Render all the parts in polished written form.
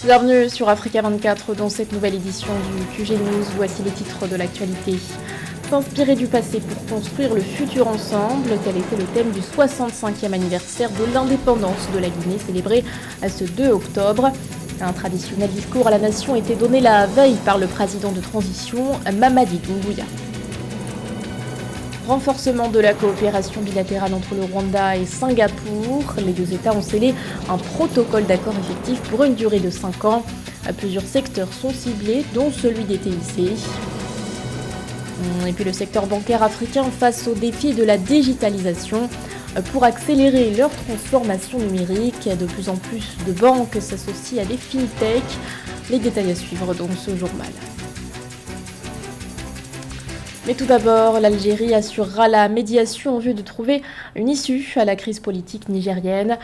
Bienvenue sur Africa 24 dans cette nouvelle édition du QG News. Voici les titres de l'actualité. S'inspirer du passé pour construire le futur ensemble, tel était le thème du 65e anniversaire de l'indépendance de la Guinée, célébré ce 2 octobre. Un traditionnel discours à la nation était donné la veille par le président de transition, Mamadi Doumbouya. Renforcement de la coopération bilatérale entre le Rwanda et Singapour. Les deux États ont scellé un protocole d'accord effectif pour une durée de 5 ans. Plusieurs secteurs sont ciblés, dont celui des TIC. Et puis le secteur bancaire africain face au défi de la digitalisation. Pour accélérer leur transformation numérique, de plus en plus de banques s'associent à des fintechs. Les détails à suivre dans ce journal. Mais tout d'abord, l'Algérie assurera la médiation en vue de trouver une issue à la crise politique nigérienne.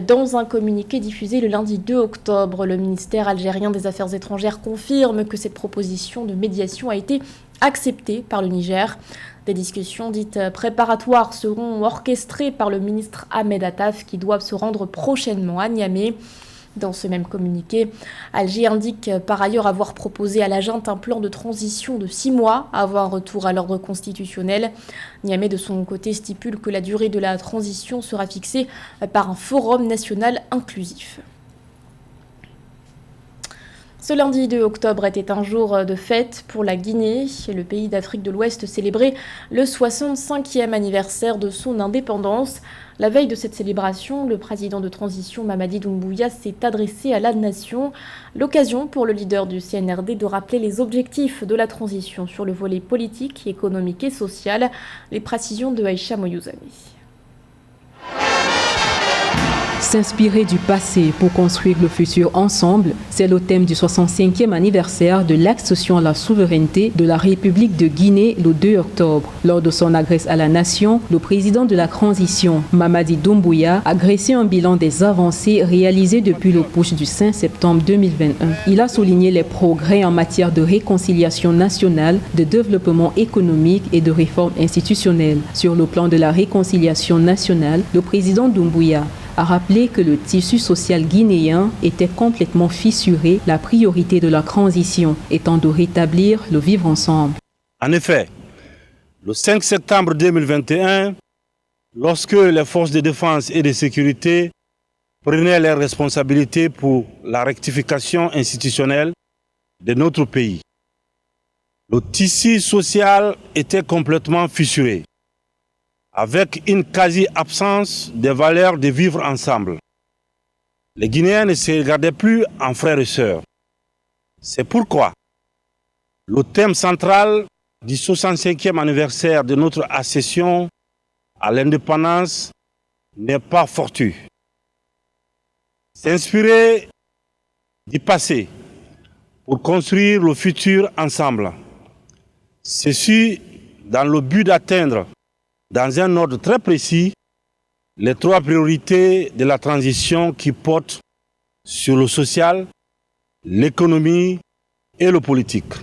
Dans un communiqué diffusé le lundi 2 octobre, le ministère algérien des Affaires étrangères confirme que cette proposition de médiation a été acceptée par le Niger. Des discussions dites préparatoires seront orchestrées par le ministre Ahmed Attaf qui doivent se rendre prochainement à Niamey. Dans ce même communiqué, Alger indique par ailleurs avoir proposé à la junte un plan de transition de 6 mois avant un retour à l'ordre constitutionnel. Niamey, de son côté, stipule que la durée de la transition sera fixée par un forum national inclusif. Ce lundi 2 octobre était un jour de fête pour la Guinée. Le pays d'Afrique de l'Ouest célébrait le 65e anniversaire de son indépendance. La veille de cette célébration, le président de transition Mamadi Doumbouya s'est adressé à la nation. L'occasion pour le leader du CNRD de rappeler les objectifs de la transition sur le volet politique, économique et social. Les précisions de Aïcha Moyouzani. S'inspirer du passé pour construire le futur ensemble, c'est le thème du 65e anniversaire de l'accession à la souveraineté de la République de Guinée le 2 octobre. Lors de son adresse à la nation, le président de la transition, Mamadi Doumbouya, a dressé un bilan des avancées réalisées depuis le putsch du 5 septembre 2021. Il a souligné les progrès en matière de réconciliation nationale, de développement économique et de réforme institutionnelle. Sur le plan de la réconciliation nationale, le président Doumbouya a rappelé que le tissu social guinéen était complètement fissuré, la priorité de la transition étant de rétablir le vivre ensemble. En effet, le 5 septembre 2021, lorsque les forces de défense et de sécurité prenaient leurs responsabilités pour la rectification institutionnelle de notre pays, le tissu social était complètement fissuré, avec une quasi-absence des valeurs de vivre ensemble. Les Guinéens ne se regardaient plus en frères et sœurs. C'est pourquoi le thème central du 65e anniversaire de notre accession à l'indépendance n'est pas fortuit. S'inspirer du passé pour construire le futur ensemble. Ceci dans le but d'atteindre dans un ordre très précis, les 3 priorités de la transition qui portent sur le social, l'économie et le politique.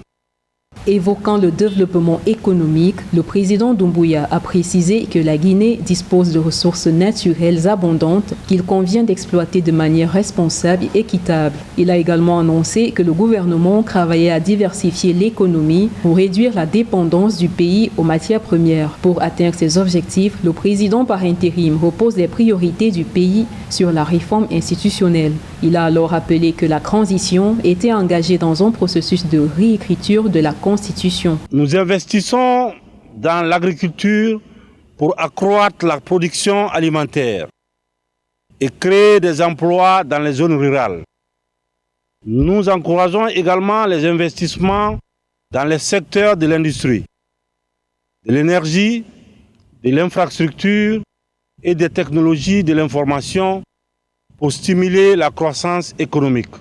Évoquant le développement économique, le président Doumbouya a précisé que la Guinée dispose de ressources naturelles abondantes qu'il convient d'exploiter de manière responsable et équitable. Il a également annoncé que le gouvernement travaillait à diversifier l'économie pour réduire la dépendance du pays aux matières premières. Pour atteindre ces objectifs, le président par intérim repose les priorités du pays sur la réforme institutionnelle. Il a alors rappelé que la transition était engagée dans un processus de réécriture de la Constitution. Nous investissons dans l'agriculture pour accroître la production alimentaire et créer des emplois dans les zones rurales. Nous encourageons également les investissements dans les secteurs de l'industrie, de l'énergie, de l'infrastructure et des technologies de l'information pour stimuler la croissance économique.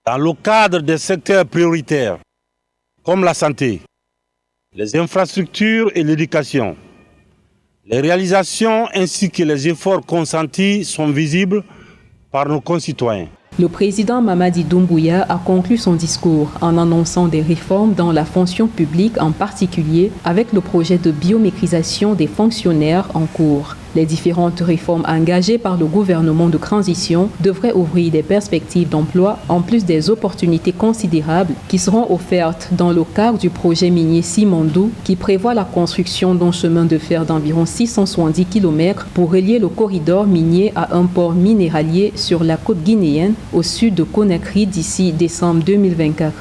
Dans le cadre des secteurs prioritaires, comme la santé, les infrastructures et l'éducation, les réalisations ainsi que les efforts consentis sont visibles par nos concitoyens. Le président Mamadi Doumbouya a conclu son discours en annonçant des réformes dans la fonction publique en particulier avec le projet de biométrisation des fonctionnaires en cours. Les différentes réformes engagées par le gouvernement de transition devraient ouvrir des perspectives d'emploi en plus des opportunités considérables qui seront offertes dans le cadre du projet minier Simandou qui prévoit la construction d'un chemin de fer d'environ 670 km pour relier le corridor minier à un port minéralier sur la côte guinéenne au sud de Conakry d'ici décembre 2024.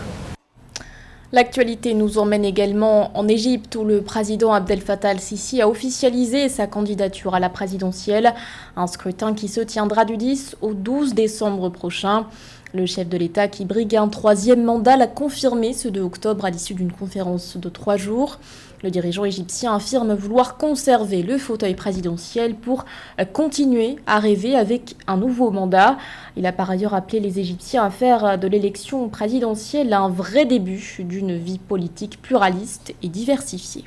L'actualité nous emmène également en Égypte où le président Abdel Fattah el-Sisi a officialisé sa candidature à la présidentielle, un scrutin qui se tiendra du 10 au 12 décembre prochain. Le chef de l'État qui brigue un troisième mandat l'a confirmé ce 2 octobre à l'issue d'une conférence de 3 jours. Le dirigeant égyptien affirme vouloir conserver le fauteuil présidentiel pour continuer à rêver avec un nouveau mandat. Il a par ailleurs appelé les Égyptiens à faire de l'élection présidentielle un vrai début d'une vie politique pluraliste et diversifiée.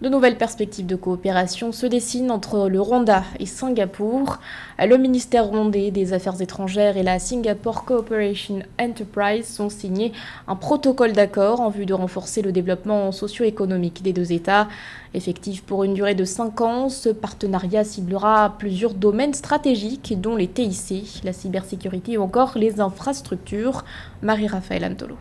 De nouvelles perspectives de coopération se dessinent entre le Rwanda et Singapour. Le ministère rwandais des Affaires étrangères et la Singapore Cooperation Enterprise sont signés un protocole d'accord en vue de renforcer le développement socio-économique des deux États. Effectif pour une durée de 5 ans, ce partenariat ciblera plusieurs domaines stratégiques dont les TIC, la cybersécurité ou encore les infrastructures. Marie-Raphaël Antolo.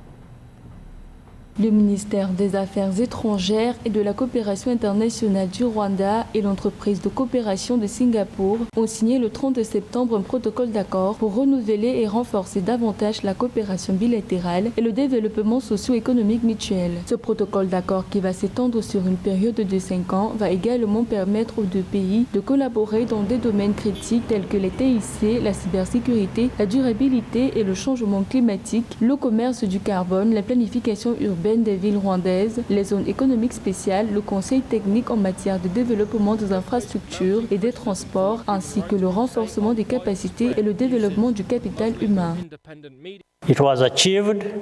Le ministère des Affaires étrangères et de la coopération internationale du Rwanda et l'entreprise de coopération de Singapour ont signé le 30 septembre un protocole d'accord pour renouveler et renforcer davantage la coopération bilatérale et le développement socio-économique mutuel. Ce protocole d'accord qui va s'étendre sur une période de 5 ans va également permettre aux deux pays de collaborer dans des domaines critiques tels que les TIC, la cybersécurité, la durabilité et le changement climatique, le commerce du carbone, la planification urbaine des villes rwandaises, les zones économiques spéciales, le conseil technique en matière de développement des infrastructures et des transports, ainsi que le renforcement des capacités et le développement du capital humain.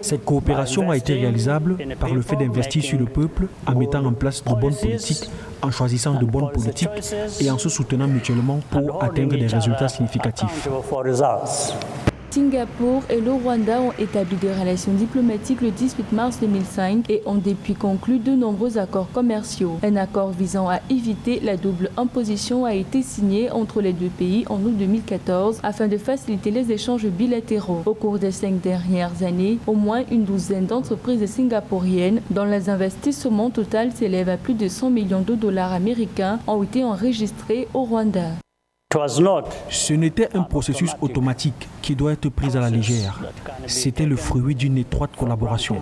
Cette coopération a été réalisable par le fait d'investir sur le peuple en mettant en place de bonnes politiques, en choisissant de bonnes politiques et en se soutenant mutuellement pour atteindre des résultats significatifs. Singapour et le Rwanda ont établi des relations diplomatiques le 18 mars 2005 et ont depuis conclu de nombreux accords commerciaux. Un accord visant à éviter la double imposition a été signé entre les deux pays en août 2014 afin de faciliter les échanges bilatéraux. Au cours des 5 dernières années, au moins une douzaine d'entreprises singapouriennes, dont les investissements total s'élèvent à plus de 100 millions de dollars américains, ont été enregistrés au Rwanda. Ce n'était un processus automatique qui doit être pris à la légère. C'était le fruit d'une étroite collaboration.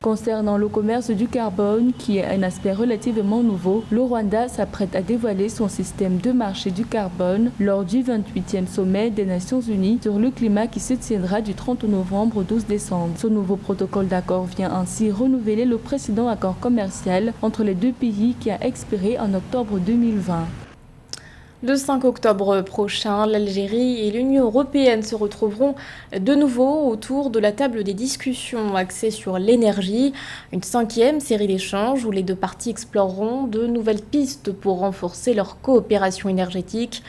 Concernant le commerce du carbone, qui est un aspect relativement nouveau, le Rwanda s'apprête à dévoiler son système de marché du carbone lors du 28e sommet des Nations Unies sur le climat qui se tiendra du 30 novembre au 12 décembre. Ce nouveau protocole d'accord vient ainsi renouveler le précédent accord commercial entre les deux pays qui a expiré en octobre 2020. Le 5 octobre prochain, l'Algérie et l'Union européenne se retrouveront de nouveau autour de la table des discussions axées sur l'énergie. Une 5e série d'échanges où les deux parties exploreront de nouvelles pistes pour renforcer leur coopération énergétique.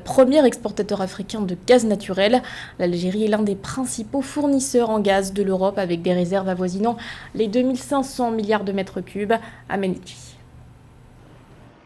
Premier exportateur africain de gaz naturel, l'Algérie est l'un des principaux fournisseurs en gaz de l'Europe avec des réserves avoisinant les 2500 milliards de mètres cubes. Ameniti.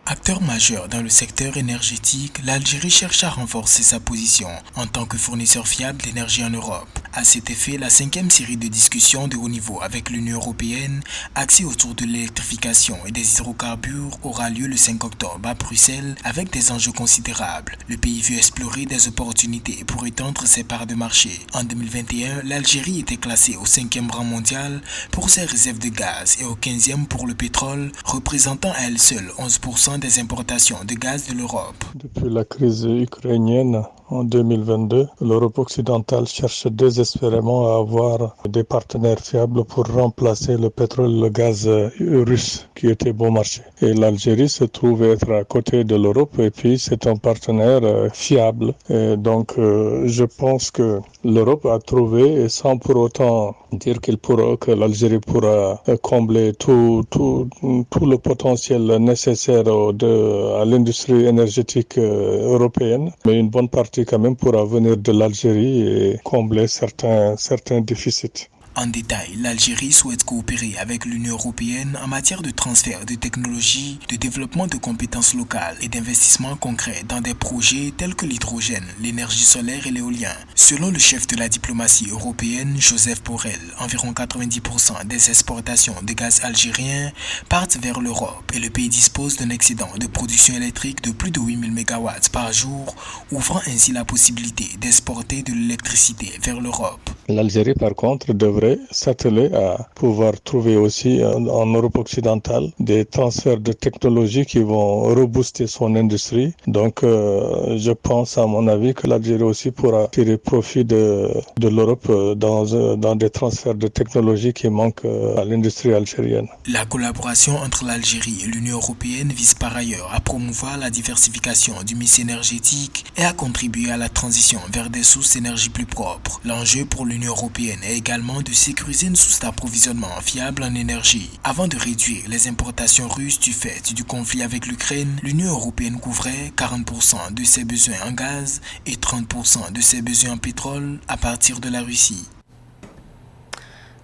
Acteur majeur dans le secteur énergétique, l'Algérie cherche à renforcer sa position en tant que fournisseur fiable d'énergie en Europe. À cet effet, la 5e série de discussions de haut niveau avec l'Union européenne, axée autour de l'électrification et des hydrocarbures, aura lieu le 5 octobre à Bruxelles avec des enjeux considérables. Le pays veut explorer des opportunités pour étendre ses parts de marché. En 2021, l'Algérie était classée au 5e rang mondial pour ses réserves de gaz et au 15e pour le pétrole, représentant à elle seule 11% des importations de gaz de l'Europe. Depuis la crise ukrainienne en 2022, l'Europe occidentale cherche désespérément à avoir des partenaires fiables pour remplacer le pétrole et le gaz russe qui était bon marché. Et l'Algérie se trouve être à côté de l'Europe et puis c'est un partenaire fiable. Et donc je pense que l'Europe a trouvé, et sans pour autant dire que l'Algérie pourra combler tout le potentiel nécessaire à l'industrie énergétique européenne, mais une bonne partie quand même pourra venir de l'Algérie et combler certains déficits. En détail, l'Algérie souhaite coopérer avec l'Union européenne en matière de transfert de technologies, de développement de compétences locales et d'investissements concrets dans des projets tels que l'hydrogène, l'énergie solaire et l'éolien. Selon le chef de la diplomatie européenne, Joseph Borrell, environ 90% des exportations de gaz algérien partent vers l'Europe et le pays dispose d'un excédent de production électrique de plus de 8000 MW par jour, ouvrant ainsi la possibilité d'exporter de l'électricité vers l'Europe. L'Algérie, par contre, devrait s'atteler à pouvoir trouver aussi en Europe occidentale des transferts de technologies qui vont rebooster son industrie. Donc, je pense, à mon avis, que l'Algérie aussi pourra tirer profit de l'Europe dans des transferts de technologies qui manquent à l'industrie algérienne. La collaboration entre l'Algérie et l'Union européenne vise par ailleurs à promouvoir la diversification du mix énergétique et à contribuer à la transition vers des sources d'énergie plus propres. L'enjeu pour l'Union européenne est également de sécuriser une source d'approvisionnement fiable en énergie. Avant de réduire les importations russes du fait du conflit avec l'Ukraine, l'Union européenne couvrait 40% de ses besoins en gaz et 30% de ses besoins en pétrole à partir de la Russie.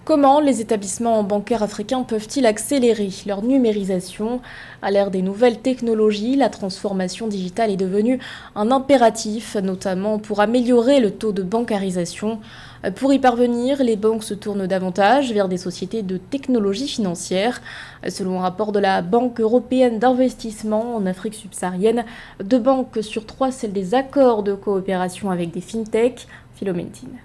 Comment les établissements bancaires africains peuvent-ils accélérer leur numérisation ? À l'ère des nouvelles technologies, la transformation digitale est devenue un impératif, notamment pour améliorer le taux de bancarisation. Pour y parvenir, les banques se tournent davantage vers des sociétés de technologie financière. Selon un rapport de la Banque européenne d'investissement en Afrique subsaharienne, 2 banques sur 3 scellent des accords de coopération avec des fintechs. Philométine.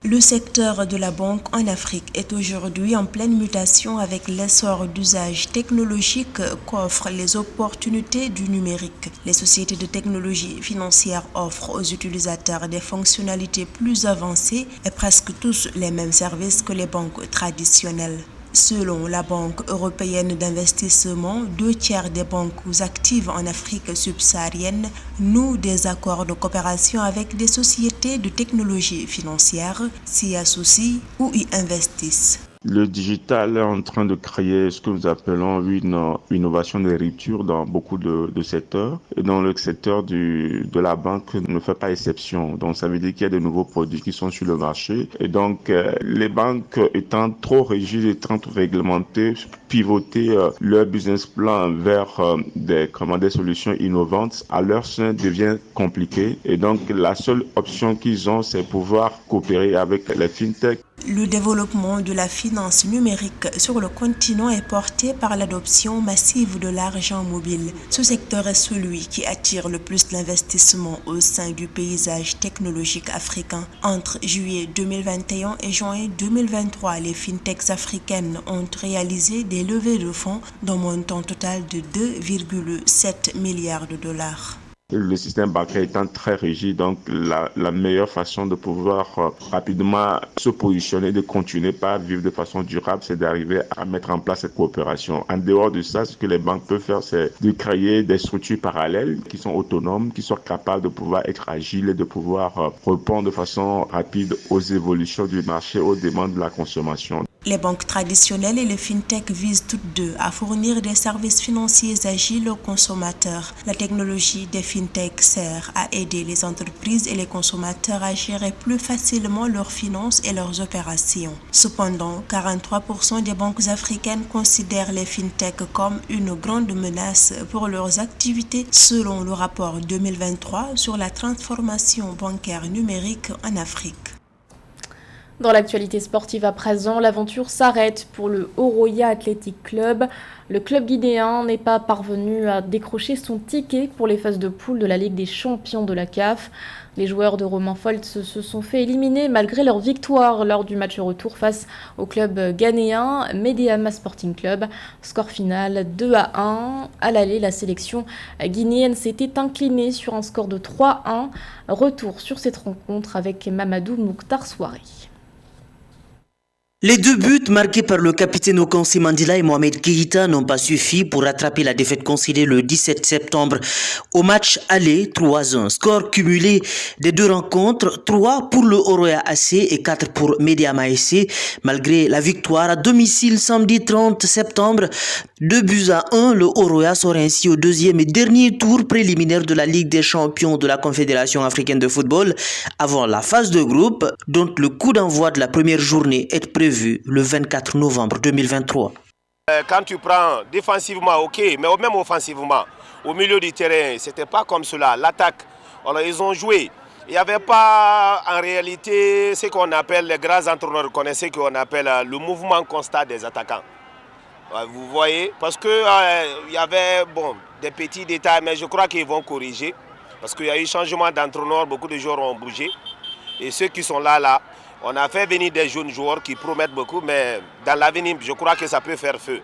Le secteur de la banque en Afrique est aujourd'hui en pleine mutation avec l'essor d'usages technologiques qu'offrent les opportunités du numérique. Les sociétés de technologie financière offrent aux utilisateurs des fonctionnalités plus avancées et presque tous les mêmes services que les banques traditionnelles. Selon la Banque européenne d'investissement, 2/3 des banques actives en Afrique subsaharienne nouent des accords de coopération avec des sociétés de technologie financière, s'y associent ou y investissent. Le digital est en train de créer ce que nous appelons une innovation de rupture dans beaucoup de secteurs. Et dans le secteur de la banque ne fait pas exception. Donc ça veut dire qu'il y a de nouveaux produits qui sont sur le marché. Et donc les banques étant trop rigides, étant trop réglementées, pivoter leur business plan vers des solutions innovantes à leur sein devient compliqué. Et donc la seule option qu'ils ont, c'est pouvoir coopérer avec les fintechs. Le développement de la finance numérique sur le continent est porté par l'adoption massive de l'argent mobile. Ce secteur est celui qui attire le plus l'investissement au sein du paysage technologique africain. Entre juillet 2021 et juin 2023, les fintechs africaines ont réalisé des levées de fonds d'un montant total de 2,7 milliards de dollars. Le système bancaire étant très rigide, donc la meilleure façon de pouvoir rapidement se positionner, de continuer par vivre de façon durable, c'est d'arriver à mettre en place cette coopération. En dehors de ça, ce que les banques peuvent faire, c'est de créer des structures parallèles qui sont autonomes, qui sont capables de pouvoir être agiles et de pouvoir répondre de façon rapide aux évolutions du marché, aux demandes de la consommation. Les banques traditionnelles et les fintechs visent toutes deux à fournir des services financiers agiles aux consommateurs. La technologie des fintechs sert à aider les entreprises et les consommateurs à gérer plus facilement leurs finances et leurs opérations. Cependant, 43% des banques africaines considèrent les fintechs comme une grande menace pour leurs activités, selon le rapport 2023 sur la transformation bancaire numérique en Afrique. Dans l'actualité sportive à présent, l'aventure s'arrête pour le Horoya Athletic Club. Le club guinéen n'est pas parvenu à décrocher son ticket pour les phases de poule de la Ligue des champions de la CAF. Les joueurs de Romain Foltz se sont fait éliminer malgré leur victoire lors du match retour face au club ghanéen Medeama Sporting Club. Score final 2-1. À l'aller, la sélection guinéenne s'était inclinée sur un score de 3-1. Retour sur cette rencontre avec Mamadou Mouktar Souari. Les deux buts marqués par le capitaine Okansi Mandila et Mohamed Keïta n'ont pas suffi pour rattraper la défaite concédée le 17 septembre au match aller 3-1. Score cumulé des deux rencontres, 3 pour le Oroya AC et 4 pour Mediama SC. Malgré la victoire à domicile samedi 30 septembre, 2-1, le Oroya sort ainsi au deuxième et dernier tour préliminaire de la Ligue des champions de la Confédération africaine de football avant la phase de groupe dont le coup d'envoi de la première journée est prévu le 24 novembre 2023. Quand tu prends défensivement, ok, mais même offensivement, au milieu du terrain, c'était pas comme cela. L'attaque, alors ils ont joué. Il n'y avait pas en réalité ce qu'on appelle, les grands entraîneurs connaissaient qu'on appelle le mouvement constant des attaquants. Vous voyez, parce qu'il y avait des petits détails, mais je crois qu'ils vont corriger. Parce qu'il y a eu changement d'entraîneur, beaucoup de joueurs ont bougé. Et ceux qui sont là, on a fait venir des jeunes joueurs qui promettent beaucoup, mais dans l'avenir, je crois que ça peut faire feu.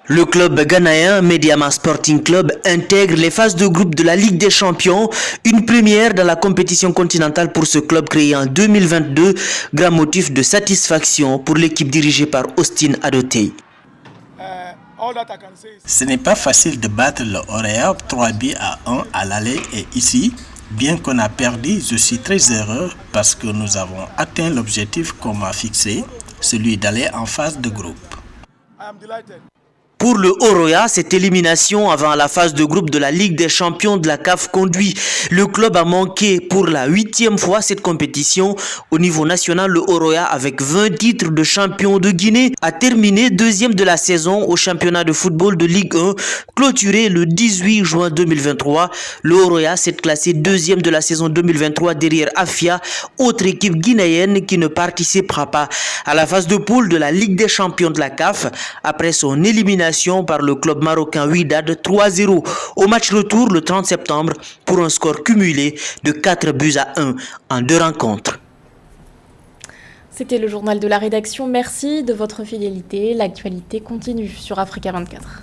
Le club ghanéen Mediama Sporting Club intègre les phases de groupe de la Ligue des Champions, une première dans la compétition continentale pour ce club créé en 2022, grand motif de satisfaction pour l'équipe dirigée par Austin Adotei. Ce n'est pas facile de battre le Oroya 3-1 à l'aller et ici. Bien qu'on a perdu, je suis très heureux parce que nous avons atteint l'objectif qu'on m'a fixé, celui d'aller en phase de groupe. Pour le Oroya, cette élimination avant la phase de groupe de la Ligue des champions de la CAF conduit le club à manquer pour la 8e fois cette compétition. Au niveau national, le Oroya, avec 20 titres de champion de Guinée, a terminé 2e de la saison au championnat de football de Ligue 1, clôturé le 18 juin 2023. Le Oroya s'est classé 2e de la saison 2023 derrière Afia, autre équipe guinéenne qui ne participera pas à la phase de poule de la Ligue des champions de la CAF après son élimination par le club marocain Wydad 3-0 au match retour le 30 septembre pour un score cumulé de 4-1 en 2 rencontres. C'était le journal de la rédaction. Merci de votre fidélité. L'actualité continue sur Africa 24.